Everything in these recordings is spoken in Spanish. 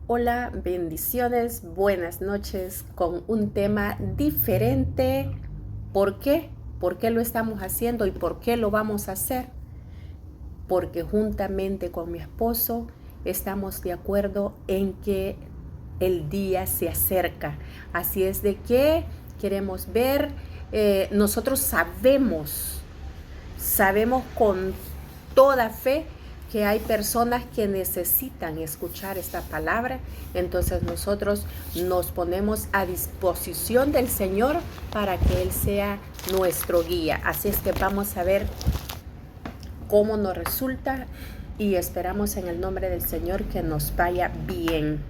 Hola, bendiciones, buenas noches con un tema diferente. ¿Por qué? ¿Por qué lo estamos haciendo y por qué lo vamos a hacer? Porque juntamente con mi esposo estamos de acuerdo en que el día se acerca. Así es de que queremos ver, nosotros sabemos con toda fe que hay personas que necesitan escuchar esta palabra, entonces nosotros nos ponemos a disposición del Señor para que Él sea nuestro guía. Así es que vamos a ver cómo nos resulta y esperamos en el nombre del Señor que nos vaya bien.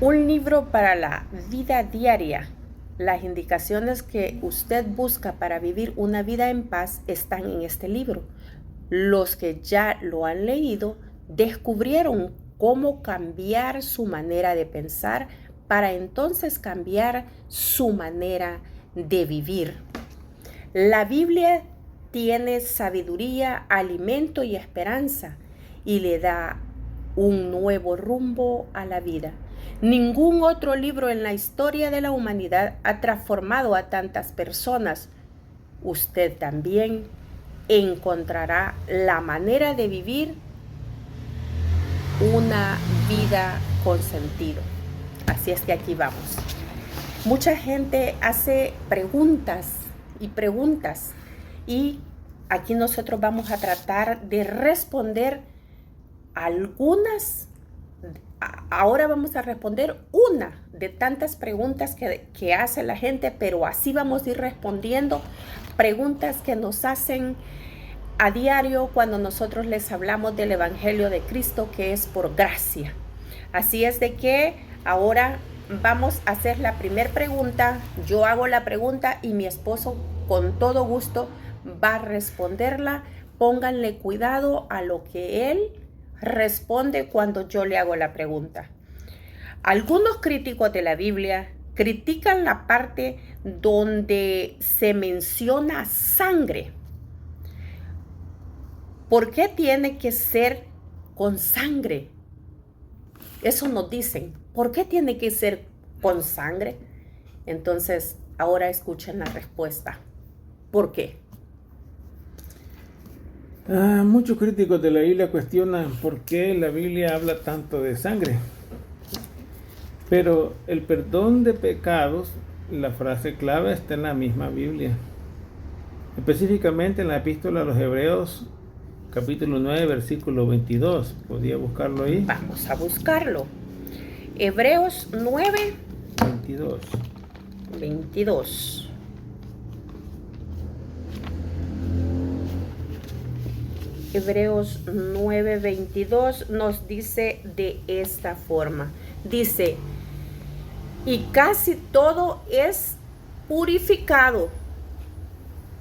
Un libro para la vida diaria. Las indicaciones que usted busca para vivir una vida en paz están en este libro. Los que ya lo han leído descubrieron cómo cambiar su manera de pensar para entonces cambiar su manera de vivir. La Biblia tiene sabiduría, alimento y esperanza y le da un nuevo rumbo a la vida. Ningún otro libro en la historia de la humanidad ha transformado a tantas personas. Usted también encontrará la manera de vivir una vida con sentido. Así es que aquí vamos. Mucha gente hace preguntas y aquí nosotros vamos a tratar de responder algunas. Ahora vamos a responder una de tantas preguntas que hace la gente, pero así vamos a ir respondiendo preguntas que nos hacen a diario cuando nosotros les hablamos del Evangelio de Cristo, que es por gracia. Así es de que ahora vamos a hacer la primera pregunta. Yo hago la pregunta y mi esposo con todo gusto va a responderla. Pónganle cuidado a lo que él responde cuando yo le hago la pregunta. Algunos críticos de la Biblia critican la parte donde se menciona sangre. ¿Por qué tiene que ser con sangre? Eso nos dicen. ¿Por qué tiene que ser con sangre? Entonces, ahora escuchen la respuesta. ¿Por qué? Muchos críticos de la Biblia cuestionan por qué la Biblia habla tanto de sangre. Pero el perdón de pecados, la frase clave está en la misma Biblia. Específicamente en la epístola a los Hebreos, capítulo 9, versículo 22. ¿Podría buscarlo ahí? Vamos a buscarlo. Hebreos 9, 22. Hebreos 9:22 nos dice de esta forma. Dice, y casi todo es purificado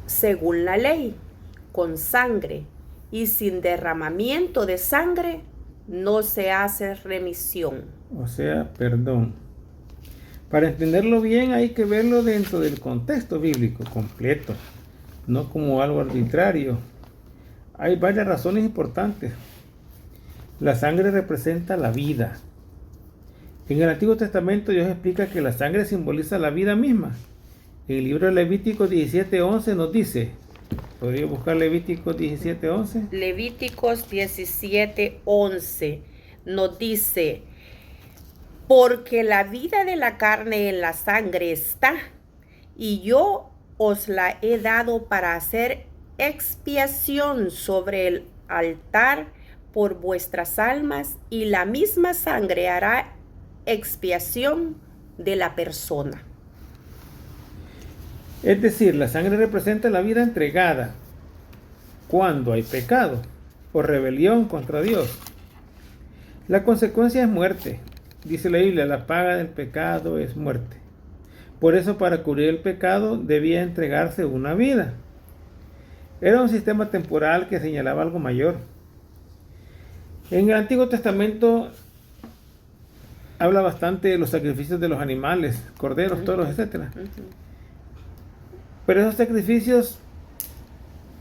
según la ley, con sangre, y sin derramamiento de sangre no se hace remisión. O sea, perdón. Para entenderlo bien hay que verlo dentro del contexto bíblico completo, no como algo arbitrario. Hay varias razones importantes. La sangre representa la vida. En el Antiguo Testamento Dios explica que la sangre simboliza la vida misma. En el libro de Levítico 17:11 nos dice, ¿podría buscar Levíticos 17:11? Levíticos 17:11 nos dice, porque la vida de la carne en la sangre está, y yo os la he dado para hacer expiación sobre el altar por vuestras almas, y la misma sangre hará expiación de la persona. Es decir, la sangre representa la vida entregada cuando hay pecado o rebelión contra Dios. La consecuencia es muerte. Dice la Biblia, la paga del pecado es muerte. Por eso, para cubrir el pecado debía entregarse una vida. Era un sistema temporal que señalaba algo mayor. En el Antiguo Testamento habla bastante de los sacrificios de los animales, corderos, toros, etc. Pero esos sacrificios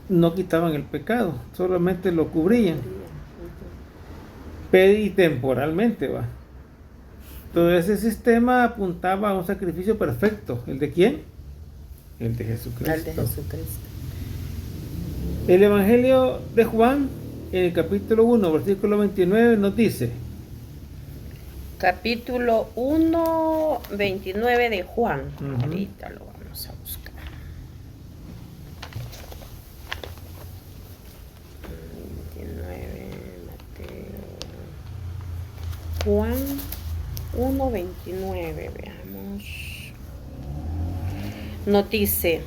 no quitaban el pecado, solamente lo cubrían. y temporalmente, va. Todo ese sistema apuntaba a un sacrificio perfecto. ¿El de quién? El de Jesucristo. El de Jesucristo. El Evangelio de Juan, en el capítulo 1, versículo 29, nos dice: Capítulo 1, 29 de Juan. Ujú. Ahorita lo vamos a buscar. 29, Mateo. Juan 1, 29, veamos. Nos dice: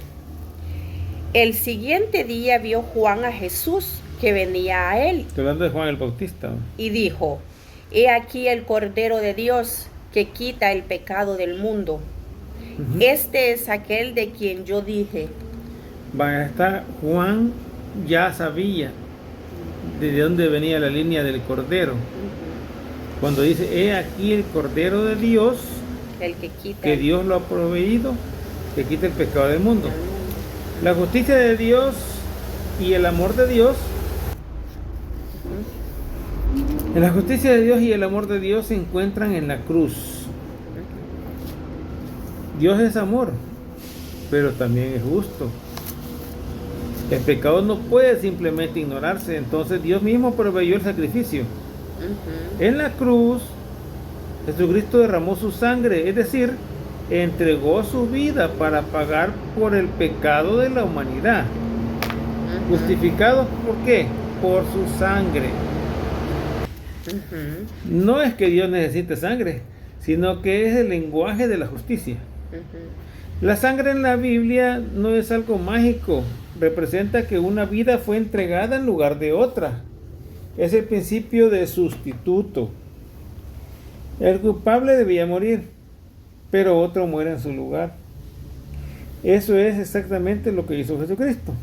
el siguiente día vio Juan a Jesús que venía a él Estoy hablando de Juan el Bautista. y dijo: he aquí el Cordero de Dios que quita el pecado del mundo. Ujú. Este es aquel de quien yo dije. Va, está Juan ya sabía de dónde venía la línea del Cordero. Cuando dice, he aquí el Cordero de Dios, El que quita que el Dios lo ha proveído, que quita el pecado del mundo. pecado del mundo. La justicia de Dios y el amor de Dios. La justicia de Dios y el amor de Dios se encuentran en la cruz. Dios es amor, pero también es justo. El pecado no puede simplemente ignorarse, entonces Dios mismo proveyó el sacrificio. En la cruz, Jesucristo derramó su sangre, es decir, entregó su vida para pagar por el pecado de la humanidad. Justificados, ¿por qué? Por su sangre. No es que Dios necesite sangre, sino que es el lenguaje de la justicia. La sangre en la Biblia no es algo mágico, representa que una vida fue entregada en lugar de otra. Es el principio de sustituto. El culpable debía morir, pero otro muere en su lugar. Eso es exactamente lo que hizo Jesucristo.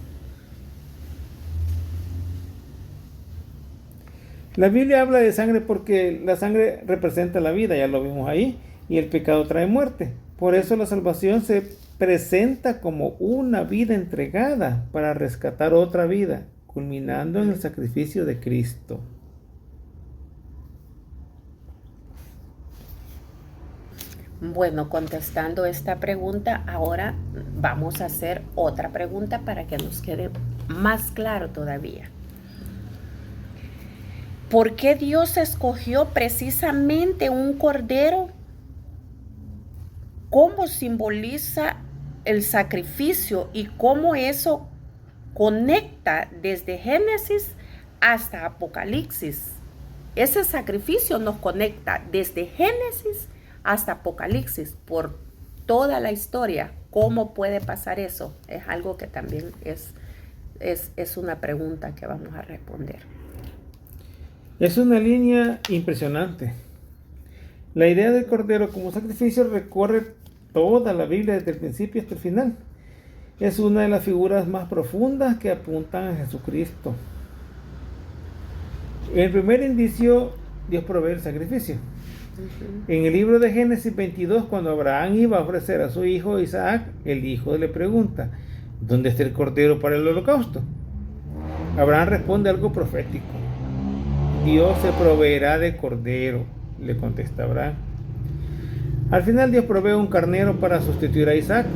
La Biblia habla de sangre porque la sangre representa la vida, ya lo vimos ahí, y el pecado trae muerte. Por eso la salvación se presenta como una vida entregada para rescatar otra vida, culminando en el sacrificio de Cristo. Bueno, contestando esta pregunta, ahora vamos a hacer otra pregunta para que nos quede más claro todavía. ¿Por qué Dios escogió precisamente un cordero? ¿Cómo simboliza el sacrificio y cómo eso conecta desde Génesis hasta Apocalipsis? Ese sacrificio nos conecta desde Génesis hasta Apocalipsis por toda la historia. ¿Cómo puede pasar eso? Es algo que también es una pregunta que vamos a responder. Es una línea impresionante. La idea del Cordero como sacrificio recorre toda la Biblia desde el principio hasta el final. Es una de las figuras más profundas que apuntan a Jesucristo. En el primer indicio, Dios provee el sacrificio. En el libro de Génesis 22, cuando Abraham iba a ofrecer a su hijo Isaac, el hijo le pregunta, ¿dónde está el cordero para el holocausto? Abraham responde algo profético. Dios se proveerá de cordero, le contesta Abraham. Al final Dios provee un carnero para sustituir a Isaac.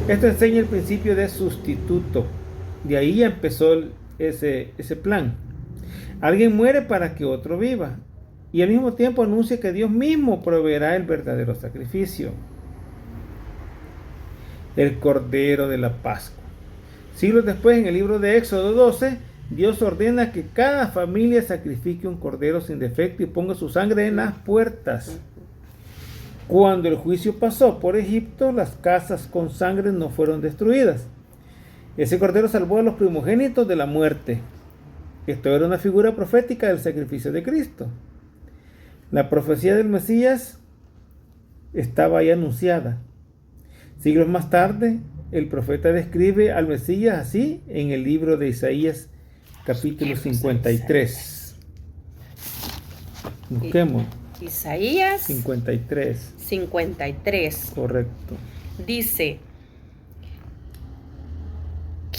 Esto enseña el principio de sustituto. De ahí ya empezó ese plan. Alguien muere para que otro viva. Y al mismo tiempo anuncia que Dios mismo proveerá el verdadero sacrificio. El cordero de la Pascua. Siglos después, en el libro de Éxodo 12, Dios ordena que cada familia sacrifique un cordero sin defecto y ponga su sangre en las puertas. Cuando el juicio pasó por Egipto, las casas con sangre no fueron destruidas. Ese cordero salvó a los primogénitos de la muerte. Esto era una figura profética del sacrificio de Cristo. La profecía del Mesías estaba ahí anunciada. Siglos más tarde, el profeta describe al Mesías así en el libro de Isaías, capítulo 53. Busquemos. Isaías 53. 53. Correcto. Dice: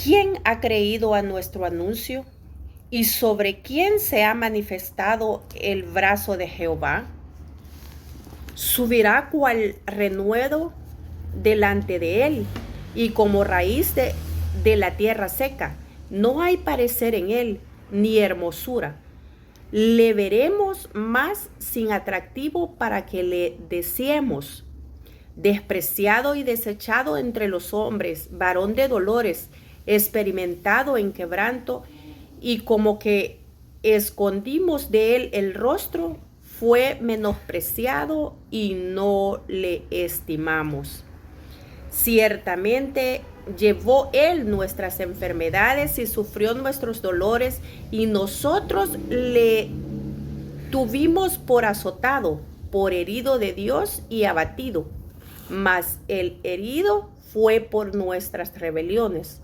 ¿quién ha creído a nuestro anuncio? ¿Y sobre quién se ha manifestado el brazo de Jehová? Subirá cual renuevo delante de él, y como raíz de la tierra seca. No hay parecer en él, ni hermosura. Le veremos más sin atractivo para que le deseemos. Despreciado y desechado entre los hombres, varón de dolores, experimentado en quebranto, y como que escondimos de él el rostro, fue menospreciado y no le estimamos. Ciertamente llevó él nuestras enfermedades y sufrió nuestros dolores, y nosotros le tuvimos por azotado, por herido de Dios y abatido. Mas el herido fue por nuestras rebeliones,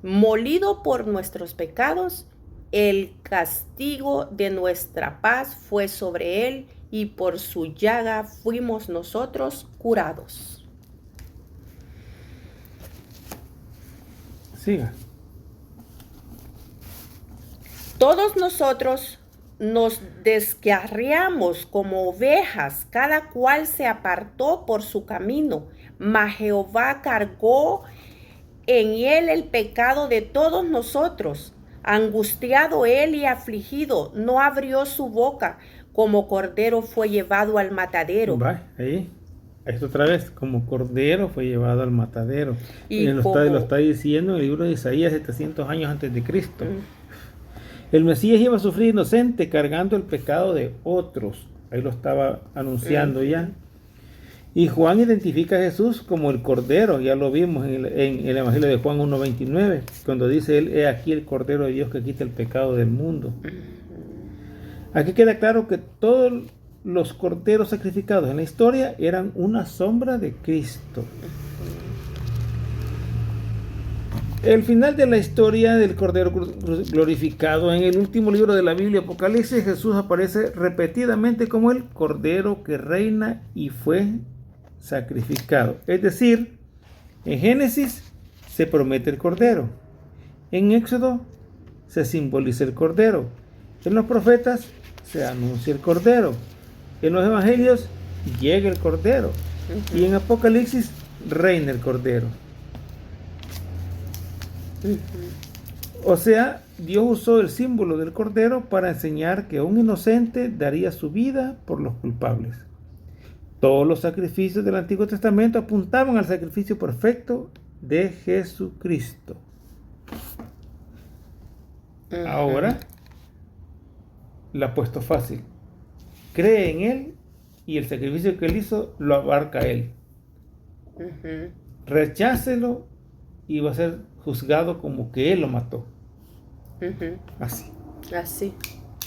molido por nuestros pecados. El castigo de nuestra paz fue sobre él, y por su llaga fuimos nosotros curados. Siga. Todos nosotros nos descarriamos como ovejas, cada cual se apartó por su camino, mas Jehová cargó en él el pecado de todos nosotros. Angustiado él y afligido, no abrió su boca, como cordero fue llevado al matadero. Va, ahí. Esto otra vez, como cordero fue llevado al matadero. Y lo está diciendo en el libro de Isaías 700 años antes de Cristo. El Mesías iba a sufrir inocente cargando el pecado de otros. Ahí lo estaba anunciando ya. Y Juan identifica a Jesús como el Cordero, ya lo vimos en el Evangelio de Juan 1:29, cuando dice él: he aquí el Cordero de Dios que quita el pecado del mundo. Aquí queda claro que todos los corderos sacrificados en la historia eran una sombra de Cristo. El final de la historia del Cordero glorificado, en el último libro de la Biblia, Apocalipsis, Jesús aparece repetidamente como el Cordero que reina y fue sacrificado. Es decir, en Génesis se promete el Cordero, en Éxodo se simboliza el Cordero, en los profetas se anuncia el Cordero, en los evangelios llega el Cordero, y en Apocalipsis reina el Cordero. O sea, Dios usó el símbolo del Cordero para enseñar que un inocente daría su vida por los culpables. Todos los sacrificios del Antiguo Testamento apuntaban al sacrificio perfecto de Jesucristo. Ahora la ha puesto fácil. Cree en Él y el sacrificio que Él hizo lo abarca Él. Rechácelo y va a ser juzgado como que Él lo mató. Así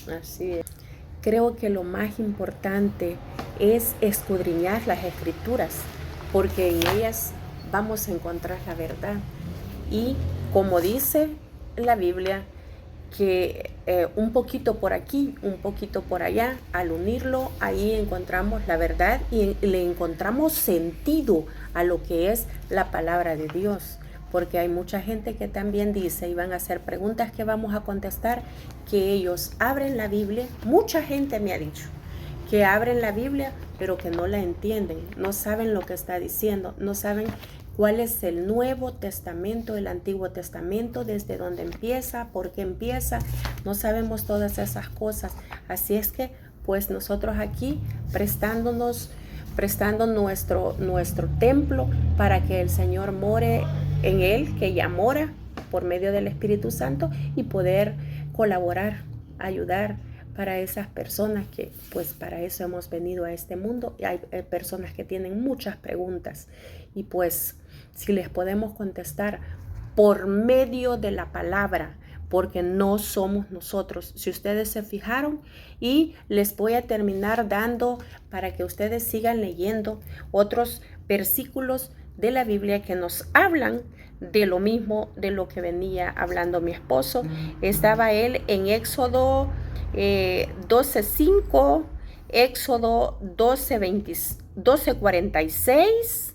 es. Creo que lo más importante es escudriñar las Escrituras, porque en ellas vamos a encontrar la verdad. Y como dice la Biblia, que un poquito por aquí, un poquito por allá, al unirlo, ahí encontramos la verdad y le encontramos sentido a lo que es la palabra de Dios. Porque hay mucha gente que también dice, y van a hacer preguntas que vamos a contestar, que ellos abren la Biblia. Mucha gente me ha dicho que abren la Biblia, pero que no la entienden, no saben lo que está diciendo, no saben cuál es el Nuevo Testamento, el Antiguo Testamento, desde dónde empieza, por qué empieza, no sabemos todas esas cosas. Así es que, pues nosotros aquí prestando nuestro templo para que el Señor more en él, que ya mora por medio del Espíritu Santo, y poder colaborar, ayudar para esas personas que pues para eso hemos venido a este mundo. Y hay personas que tienen muchas preguntas, y pues si les podemos contestar por medio de la palabra, porque no somos nosotros. Si ustedes se fijaron, y les voy a terminar dando para que ustedes sigan leyendo otros versículos de la Biblia que nos hablan de lo mismo de lo que venía hablando mi esposo. Estaba él en Éxodo 12:5, Éxodo 12:46,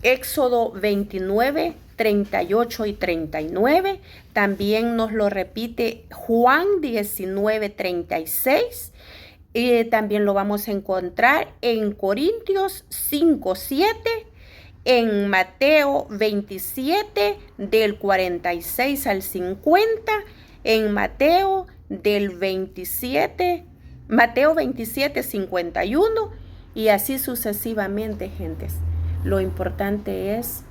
Éxodo 29, 38 y 39. También nos lo repite Juan 19, 36. Y también lo vamos a encontrar en Corintios 5, 7. En Mateo 27, del 46 al 50. En Mateo 27, 51. Y así sucesivamente, gentes. Lo importante es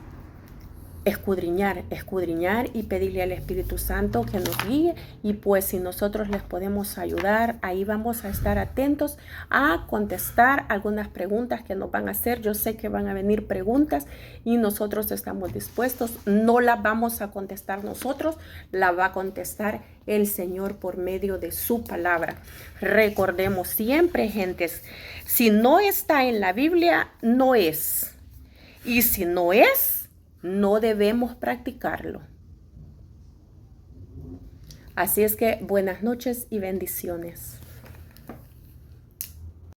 escudriñar y pedirle al Espíritu Santo que nos guíe, y pues si nosotros les podemos ayudar, ahí vamos a estar atentos a contestar algunas preguntas que nos van a hacer. Yo sé que van a venir preguntas y nosotros estamos dispuestos. No las vamos a contestar nosotros, la va a contestar el Señor por medio de su palabra. Recordemos siempre, gentes, si no está en la Biblia, no es. Y si no es, no debemos practicarlo. Así es que buenas noches y bendiciones.